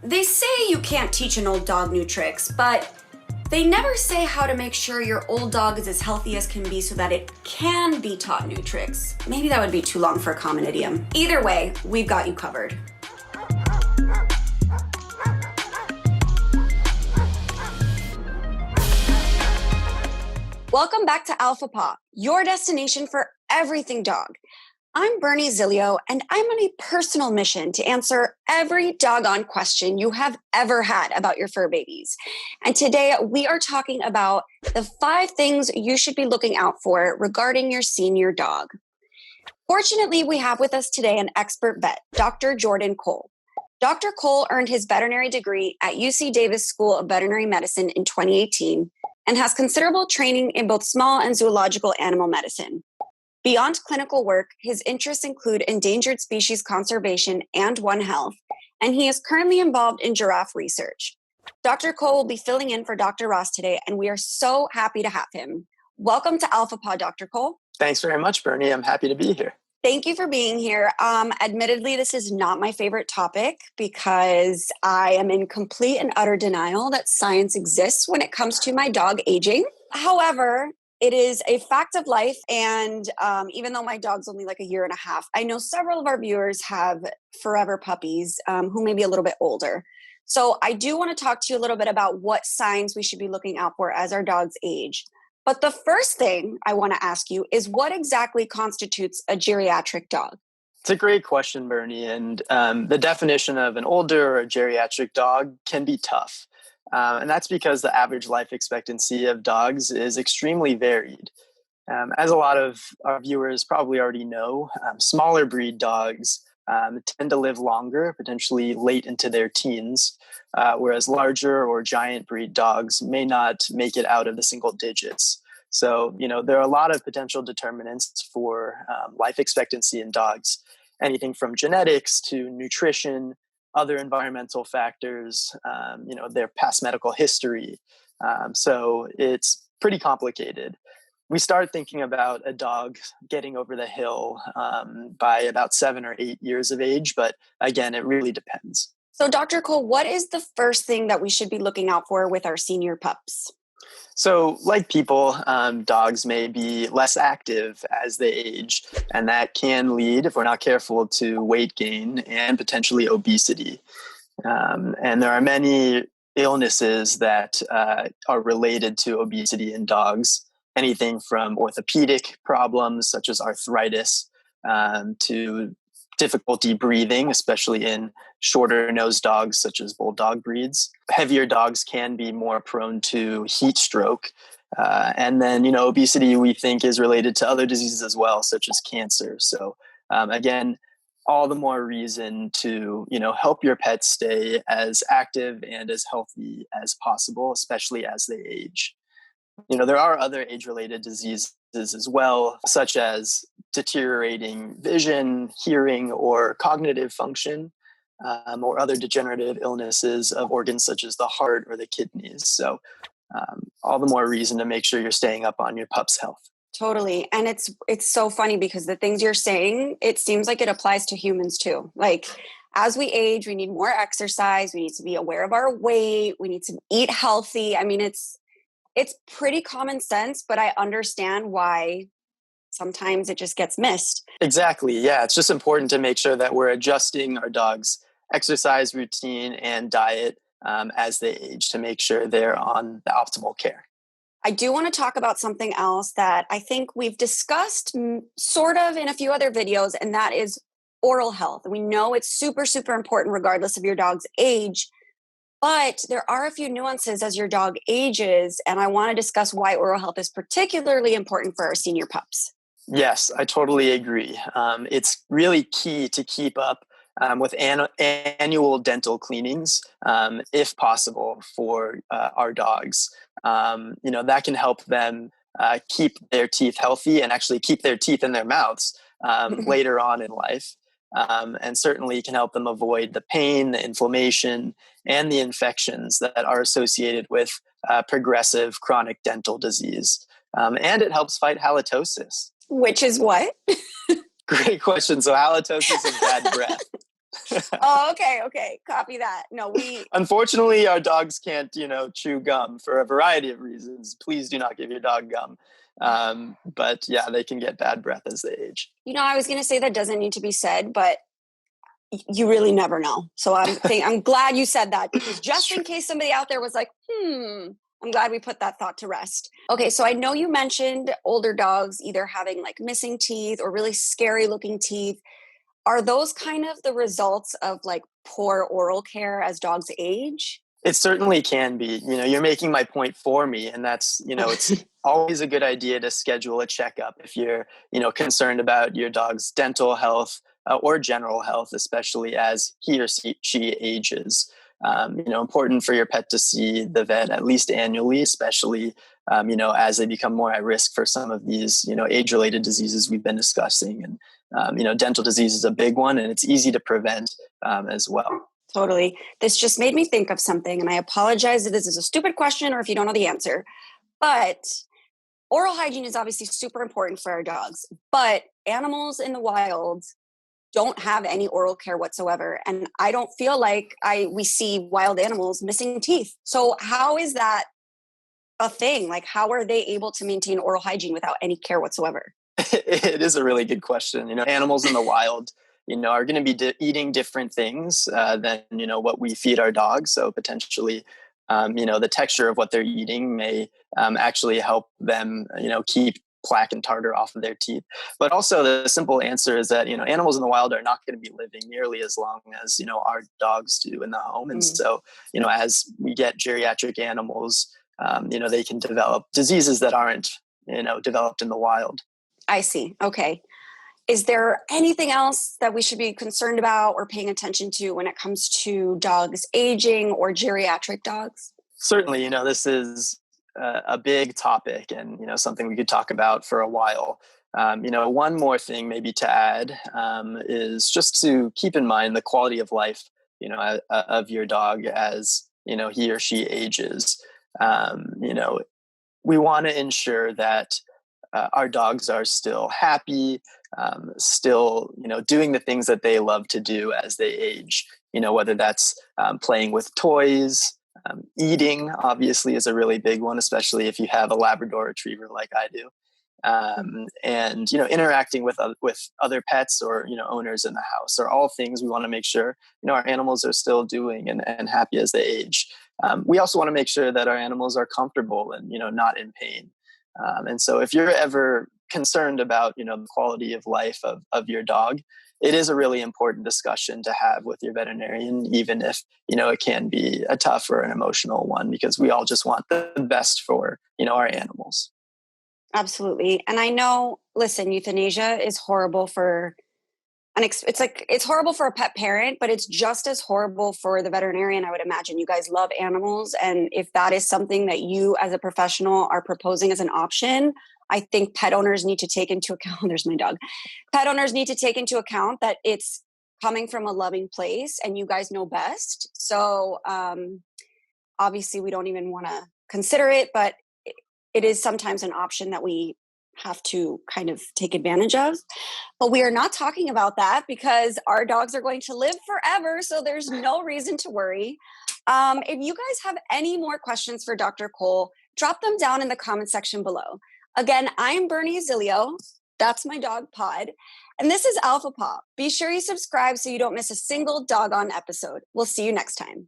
They say you can't teach an old dog new tricks, but they never say how to make sure your old dog is as healthy as can be so that it can be taught new tricks. Maybe that would be too long for a common idiom. Either way, we've got you covered. Welcome back to Alpha Paw, your destination for everything dog. I'm Bernie Zilio, and I'm on a personal mission to answer every doggone question you have ever had about your fur babies. And today we are talking about the 5 things you should be looking out for regarding your senior dog. Fortunately, we have with us today an expert vet, Dr. Jordan Cole. Dr. Cole earned his veterinary degree at UC Davis School of Veterinary Medicine in 2018 and has considerable training in both small and zoological animal medicine. Beyond clinical work, his interests include endangered species conservation and One Health, and he is currently involved in giraffe research. Dr. Cole will be filling in for Dr. Ross today, and we are so happy to have him. Welcome to Alpha Pod, Dr. Cole. Thanks very much, Bernie. I'm happy to be here. Thank you for being here. Admittedly, this is not my favorite topic because I am in complete and utter denial that science exists when it comes to my dog aging. However, it is a fact of life, and even though my dog's only like a year and a half, I know several of our viewers have forever puppies who may be a little bit older. So I do want to talk to you a little bit about what signs we should be looking out for as our dogs age. But the first thing I want to ask you is what exactly constitutes a geriatric dog? It's a great question, Bernie. And the definition of an older or geriatric dog can be tough. And that's because the average life expectancy of dogs is extremely varied. As a lot of our viewers probably already know, smaller breed dogs tend to live longer, potentially late into their teens, whereas larger or giant breed dogs may not make it out of the single digits. So, there are a lot of potential determinants for life expectancy in dogs, anything from genetics to nutrition, other environmental factors, their past medical history. So it's pretty complicated. We start thinking about a dog getting over the hill by about 7 or 8 years of age, but again, it really depends. So Dr. Cole, what is the first thing that we should be looking out for with our senior pups? So like people, dogs may be less active as they age, and that can lead, if we're not careful, to weight gain and potentially obesity. And there are many illnesses that are related to obesity in dogs, anything from orthopedic problems such as arthritis to difficulty breathing, especially in shorter nosed dogs such as bulldog breeds. Heavier dogs can be more prone to heat stroke. And then, obesity we think is related to other diseases as well, such as cancer. So again, all the more reason to, help your pets stay as active and as healthy as possible, especially as they age. There are other age-related diseases as well, such as deteriorating vision, hearing, or cognitive function, or other degenerative illnesses of organs such as the heart or the kidneys. So all the more reason to make sure you're staying up on your pup's health. Totally. And it's so funny because the things you're saying, it seems like it applies to humans too. Like as we age, we need more exercise. We need to be aware of our weight. We need to eat healthy. I mean, it's pretty common sense, but I understand why sometimes it just gets missed. Exactly. Yeah. It's just important to make sure that we're adjusting our dog's exercise routine and diet as they age to make sure they're on the optimal care. I do want to talk about something else that I think we've discussed sort of in a few other videos, and that is oral health. We know it's super, super important regardless of your dog's age. But there are a few nuances as your dog ages, and I want to discuss why oral health is particularly important for our senior pups. Yes, I totally agree. It's really key to keep up with annual dental cleanings, if possible, for our dogs. That can help them keep their teeth healthy and actually keep their teeth in their mouths later on in life. And certainly can help them avoid the pain, the inflammation, and the infections that are associated with progressive chronic dental disease. And it helps fight halitosis. Which is what? Great question. So halitosis is bad breath. Oh, okay. Copy that. No, we Unfortunately, our dogs can't, chew gum for a variety of reasons. Please do not give your dog gum. But yeah, they can get bad breath as they age. I was going to say that doesn't need to be said, but you really never know. So I'm glad you said that, because just in case somebody out there was like, I'm glad we put that thought to rest. Okay, so I know you mentioned older dogs either having like missing teeth or really scary looking teeth. Are those kind of the results of like poor oral care as dogs age? It certainly can be. You're making my point for me, and that's, it's always a good idea to schedule a checkup if you're, concerned about your dog's dental health or general health, especially as he or she ages. Important for your pet to see the vet at least annually, especially, as they become more at risk for some of these, age-related diseases we've been discussing. And, dental disease is a big one, and it's easy to prevent as well. Totally. This just made me think of something, and I apologize if this is a stupid question or if you don't know the answer. But oral hygiene is obviously super important for our dogs, but animals in the wild don't have any oral care whatsoever. And I don't feel like we see wild animals missing teeth. So how is that a thing? Like, how are they able to maintain oral hygiene without any care whatsoever? It is a really good question. Animals in the wild, are going to be eating different things than, what we feed our dogs. So potentially, the texture of what they're eating may actually help them, keep plaque and tartar off of their teeth. But also the simple answer is that, animals in the wild are not going to be living nearly as long as, our dogs do in the home. And so, as we get geriatric animals, they can develop diseases that aren't, developed in the wild. I see. Okay. Is there anything else that we should be concerned about or paying attention to when it comes to dogs aging or geriatric dogs? Certainly, this is a big topic, and, something we could talk about for a while. One more thing maybe to add is just to keep in mind the quality of life, of your dog as, he or she ages. We want to ensure that our dogs are still happy, still, doing the things that they love to do as they age, whether that's playing with toys, eating obviously is a really big one, especially if you have a Labrador retriever like I do. And, interacting with other pets or, owners in the house are all things we want to make sure, our animals are still doing and happy as they age. We also want to make sure that our animals are comfortable and, not in pain. And so if you're ever concerned about, the quality of life of your dog, it is a really important discussion to have with your veterinarian, even if, it can be a tough or an emotional one, because we all just want the best for, our animals. Absolutely. And I know, listen, euthanasia is horrible for it's horrible for a pet parent, but it's just as horrible for the veterinarian. I would imagine you guys love animals. And if that is something that you as a professional are proposing as an option, I think pet owners need to take into account, there's my dog. Pet owners need to take into account that it's coming from a loving place and you guys know best. So obviously we don't even want to consider it, but it is sometimes an option that we have to kind of take advantage of. But we are not talking about that because our dogs are going to live forever. So there's no reason to worry. If you guys have any more questions for Dr. Cole, drop them down in the comment section below. Again, I am Bernie Zilio. That's my dog Pod. And this is Alpha Paw. Be sure you subscribe so you don't miss a single doggone episode. We'll see you next time.